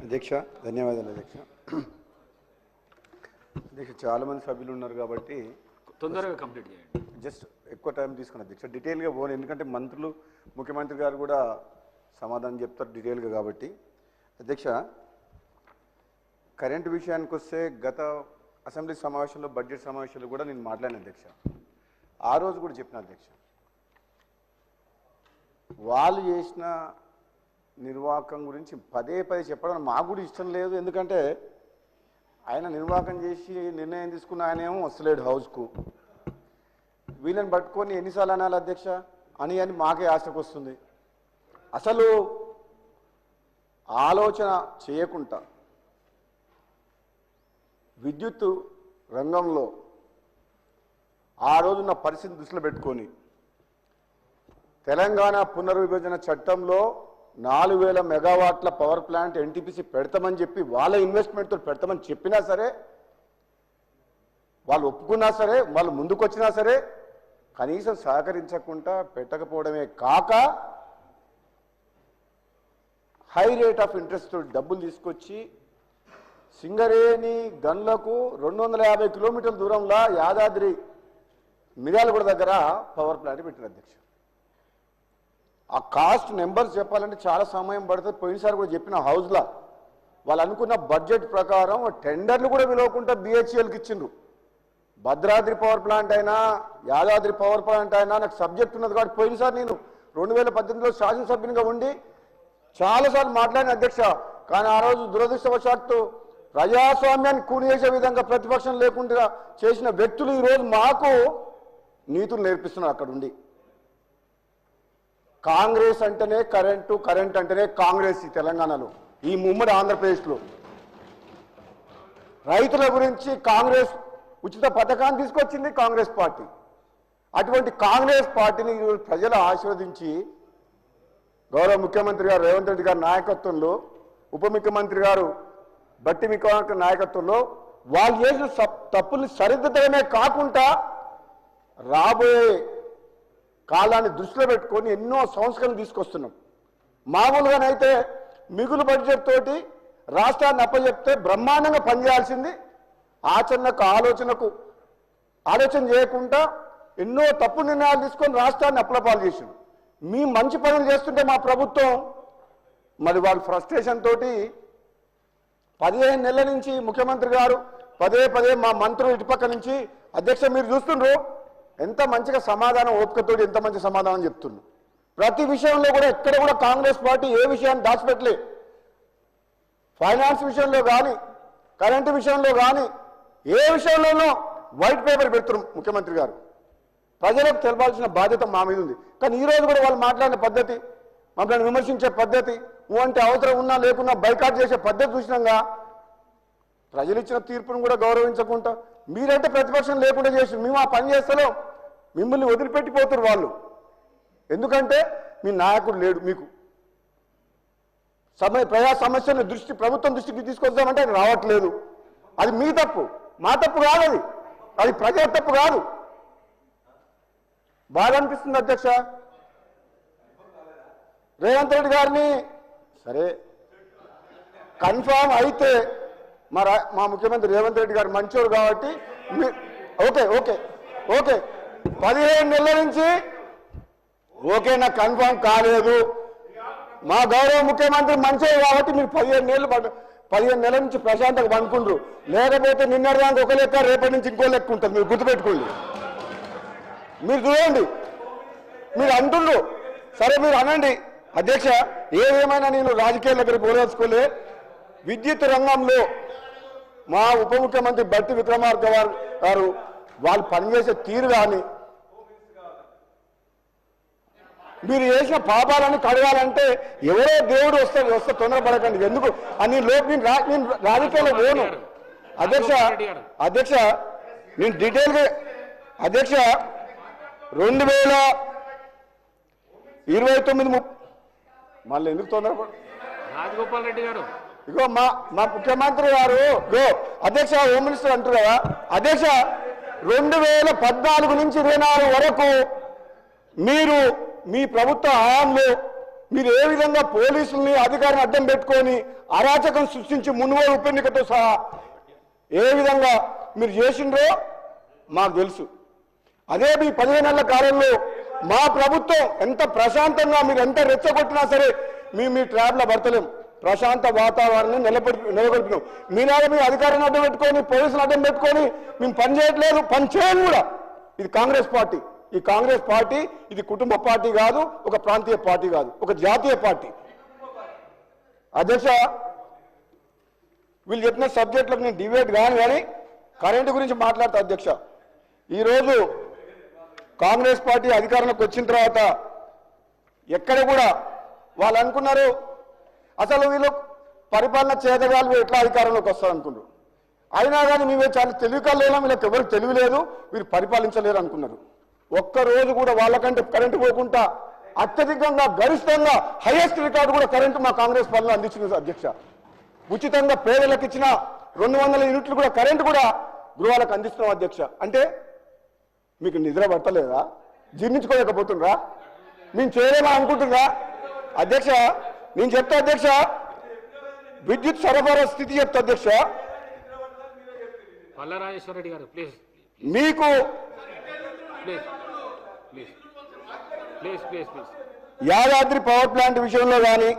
అధ్యక్ష ధన్యవాదాలు అధ్యక్ష. అధ్యక్ష చాలా మంది సభ్యులు ఉన్నారు కాబట్టి తొందరగా కంప్లీట్ చేయండి. జస్ట్ ఎక్కువ టైం తీసుకుని అధ్యక్ష డీటెయిల్గా పోను, ఎందుకంటే మంత్రులు ముఖ్యమంత్రి గారు కూడా సమాధానం చెప్తారు డీటెయిల్గా కాబట్టి. అధ్యక్ష కరెంటు విషయానికి వస్తే గత అసెంబ్లీ సమావేశంలో బడ్జెట్ సమావేశంలో కూడా నేను మాట్లాడిన అధ్యక్ష. ఆ రోజు కూడా చెప్పిన అధ్యక్ష, వాళ్ళు చేసిన నిర్వాహకం గురించి పదే పదే చెప్పడం మాకు కూడా ఇష్టం లేదు. ఎందుకంటే ఆయన నిర్వాహకం చేసి నిర్ణయం తీసుకున్న ఆయన ఏమో వస్తలేడు హౌస్కు. వీళ్ళని పట్టుకొని ఎన్నిసార్లు అనాలి అధ్యక్ష అని మాకే ఆశకు వస్తుంది. అసలు ఆలోచన చేయకుండా విద్యుత్ రంగంలో ఆ రోజున్న పరిస్థితిని దృష్టిలో పెట్టుకొని తెలంగాణ పునర్విభజన చట్టంలో 4000 మెగావాట్ల పవర్ ప్లాంట్ ఎన్టీపీసీ పెడతామని చెప్పి వాళ్ళ ఇన్వెస్ట్మెంట్తో పెడతామని చెప్పినా సరే, వాళ్ళు ఒప్పుకున్నా సరే, వాళ్ళు ముందుకొచ్చినా సరే కనీసం సహకరించకుండా పెట్టకపోవడమే కాక హై రేట్ ఆఫ్ ఇంట్రెస్ట్ డబ్బులు తీసుకొచ్చి సింగరేణి గన్లకు 250 కిలోమీటర్ల దూరంలో యాదాద్రి మిర్యాలగూడ దగ్గర పవర్ ప్లాంట్ పెట్టిన అధ్యక్ష. ఆ కాస్ట్ నెంబర్స్ చెప్పాలంటే చాలా సమయం పడుతుంది. పోయినసారి కూడా చెప్పిన హౌస్లో వాళ్ళు అనుకున్న బడ్జెట్ ప్రకారం టెండర్లు కూడా పిలవకుండా బిహెచ్ఎల్కి ఇచ్చిండ్రు. భద్రాద్రి పవర్ ప్లాంట్ అయినా యాదాద్రి పవర్ ప్లాంట్ అయినా నాకు సబ్జెక్ట్ ఉన్నది కాబట్టి పోయినసారి నేను 2018లో శాసనసభ్యునిగా ఉండి చాలాసార్లు మాట్లాడిన అధ్యక్ష. కానీ ఆ రోజు దురదృష్టవశాత్తు ప్రజాస్వామ్యాన్ని కూని చేసే విధంగా ప్రతిపక్షం లేకుండా చేసిన వ్యక్తులు ఈరోజు మాకు నీతులు నేర్పిస్తున్నారు అక్కడ ఉండి. కాంగ్రెస్ అంటేనే కరెంటు, కరెంట్ అంటేనే కాంగ్రెస్ ఈ తెలంగాణలో, ఈ ఉమ్మడి ఆంధ్రప్రదేశ్లో. రైతుల గురించి కాంగ్రెస్ ఉచిత పథకాన్ని తీసుకొచ్చింది కాంగ్రెస్ పార్టీ. అటువంటి కాంగ్రెస్ పార్టీని ప్రజలు ఆశీర్వదించి గౌరవ ముఖ్యమంత్రి గారు రేవంత్ రెడ్డి గారి నాయకత్వంలో, ఉప ముఖ్యమంత్రి గారు బట్టి విక్రమార్క నాయకత్వంలో వాళ్ళు చేసిన తప్పుల్ని సరిదిద్దడమే కాకుండా రాబోయే కాలాన్ని దృష్టిలో పెట్టుకొని ఎన్నో సంస్కరణలు తీసుకొస్తున్నాం. మామూలుగానైతే మిగులు బడ్జెట్ తోటి రాష్ట్రాన్ని అప్పచెప్తే బ్రహ్మాండంగా పనిచేయాల్సింది ఆలోచన చేయకుండా ఎన్నో తప్పు నిర్ణయాలు తీసుకొని రాష్ట్రాన్ని అప్పులపాలు చేసిండు. మీ మంచి పనులు చేస్తుంటే మా ప్రభుత్వం మరి వాళ్ళ ఫ్రస్ట్రేషన్ తోటి 15 నెలల నుంచి ముఖ్యమంత్రి గారు పదే మా మంత్రులు ఇటుపక్క నుంచి అధ్యక్ష మీరు చూస్తుండ్రు ఎంత మంచిగా సమాధానం ఓపికతో ఎంత మంచి సమాధానం చెప్తున్నారు. ప్రతి విషయంలో కూడా ఎక్కడ కూడా కాంగ్రెస్ పార్టీ ఏ విషయాన్ని దాచిపెట్టలే. ఫైనాన్స్ విషయంలో కానీ, కరెంటు విషయంలో కానీ, ఏ విషయంలోనూ వైట్ పేపర్ పెడుతున్నారు ముఖ్యమంత్రి గారు. ప్రజలకు తెలపాల్సిన బాధ్యత మా మీద ఉంది. కానీ ఈరోజు కూడా వాళ్ళు మాట్లాడిన పద్ధతి, మమ్మల్ని విమర్శించే పద్ధతి, అంటే అవసరం ఉన్నా లేకున్నా బైకాట్ చేసే పద్ధతి చూసినాగా ప్రజలు ఇచ్చిన తీర్పును కూడా గౌరవించకుండా మీరంటే ప్రతిపక్షం లేకుండా చేసి మేము ఆ పని చేస్తాలో మిమ్మల్ని వదిలిపెట్టిపోతారు వాళ్ళు. ఎందుకంటే మీ నాయకుడు లేడు. మీకు ప్రజా సమస్యను ప్రభుత్వం దృష్టికి తీసుకొద్దామంటే అది రావట్లేదు. అది మీ తప్పు, మా తప్పు కాదు, అది ప్రజల తప్పు కాదు. బాగా అనిపిస్తుంది అధ్యక్ష. రేవంత్ రెడ్డి గారిని సరే కన్ఫామ్ అయితే మా ముఖ్యమంత్రి రేవంత్ రెడ్డి గారు మంచోడు కాబట్టి ఓకే 15 నెలల నుంచి నాకు కన్ఫామ్ కాలేదు. మా గౌరవ ముఖ్యమంత్రి మంచోడు కాబట్టి మీరు 15 నెలల నుంచి ప్రశాంతంగా పండుకుండ్రు. లేకపోతే నిన్నటిదానికి ఒక లెక్క, రేపటి నుంచి ఇంకో లెక్క ఉంటుంది. మీరు గుర్తుపెట్టుకోండి. మీరు చూడండి, మీరు అంటుండ్రు సరే మీరు అనండి అధ్యక్ష. ఏదేమైనా నేను రాజకీయాల దగ్గర పోల్చుకోలే. విద్యుత్ రంగంలో మా ఉప ముఖ్యమంత్రి బట్టి విక్రమార్క గారు వాళ్ళు పనిచేసే తీరు కానీ, మీరు చేసిన పాపాలను కడగాలంటే ఎవరో దేవుడు వస్తే తొందరపడకండి. ఎందుకు అని నేను రాజకీయాల్లో పోను అధ్యక్ష. నేను డీటెయిల్గా అధ్యక్ష 2029 మళ్ళీ ఎందుకు తొందరపడ రాజగోపాల్ రెడ్డి గారు ఇగో మా ముఖ్యమంత్రి గారు అధ్యక్ష హోమ్ మినిస్టర్ అంటారు కదా అధ్యక్ష, 2014 నుంచి 24 వరకు మీరు మీ ప్రభుత్వ హయాంలో మీరు ఏ విధంగా పోలీసుల్ని అధికారిని అడ్డం పెట్టుకొని అరాచకం సృష్టించి మున్గోడు ఉప ఎన్నికతో సహా ఏ విధంగా మీరు చేసిండ్రో మాకు తెలుసు. అదే మీ 15 నెలల కాలంలో మా ప్రభుత్వం ఎంత ప్రశాంతంగా మీరు ఎంత రెచ్చగొట్టినా సరే మీ ట్రాప్లో పడతలేం. ప్రశాంత వాతావరణం నెలకొల్పినాం. మీలాగా మీ అధికారాన్ని అడ్డం పెట్టుకొని పోలీసులు అడ్డం పెట్టుకొని మేము పని చేయట్లేదు, పని చేయం కూడా. ఇది కాంగ్రెస్ పార్టీ. ఈ కాంగ్రెస్ పార్టీ ఇది కుటుంబ పార్టీ కాదు, ఒక ప్రాంతీయ పార్టీ కాదు, ఒక జాతీయ పార్టీ. అధ్యక్ష, వీళ్ళు చెప్పిన సబ్జెక్టులకు నేను డిబేట్ కానీ కరెంటు గురించి మాట్లాడతా. అధ్యక్ష, ఈరోజు కాంగ్రెస్ పార్టీ అధికారంలోకి వచ్చిన తర్వాత ఎక్కడ కూడా వాళ్ళు అనుకున్నారు అసలు వీళ్ళు పరిపాలన చేయగలరు, ఎట్లా అధికారంలోకి వస్తారు అనుకున్నారు. అయినా కానీ మేమే చాలా తెలివికలేనా, వీళ్ళకి ఎవరికి తెలివి లేదు, వీరు పరిపాలించలేరు అనుకున్నారు. ఒక్కరోజు కూడా వాళ్ళకంటే కరెంటు పోకుండా అత్యధికంగా గరిష్టంగా హైయెస్ట్ రికార్డు కూడా కరెంటు మా కాంగ్రెస్ పాలన అందించింది. అధ్యక్ష, ఉచితంగా పేదలకు ఇచ్చిన 200 యూనిట్లు కూడా కరెంటు కూడా గృహాలకు అందిస్తున్నాం. అధ్యక్ష, అంటే మీకు నిద్ర పట్టలేదా? జీర్ణించుకోలేకపోతుండ్రా? మేము చేయలేమా అనుకుంటుందా? అధ్యక్ష, నేను చెప్తా. అధ్యక్ష, విద్యుత్ సరఫరా స్థితి చెప్తా. అధ్యక్ష, పల్లరాజేశ్వర రెడ్డి గారు ప్లీజ్ మీకు please please please please please Yadadri power plant విషయంలో కానీ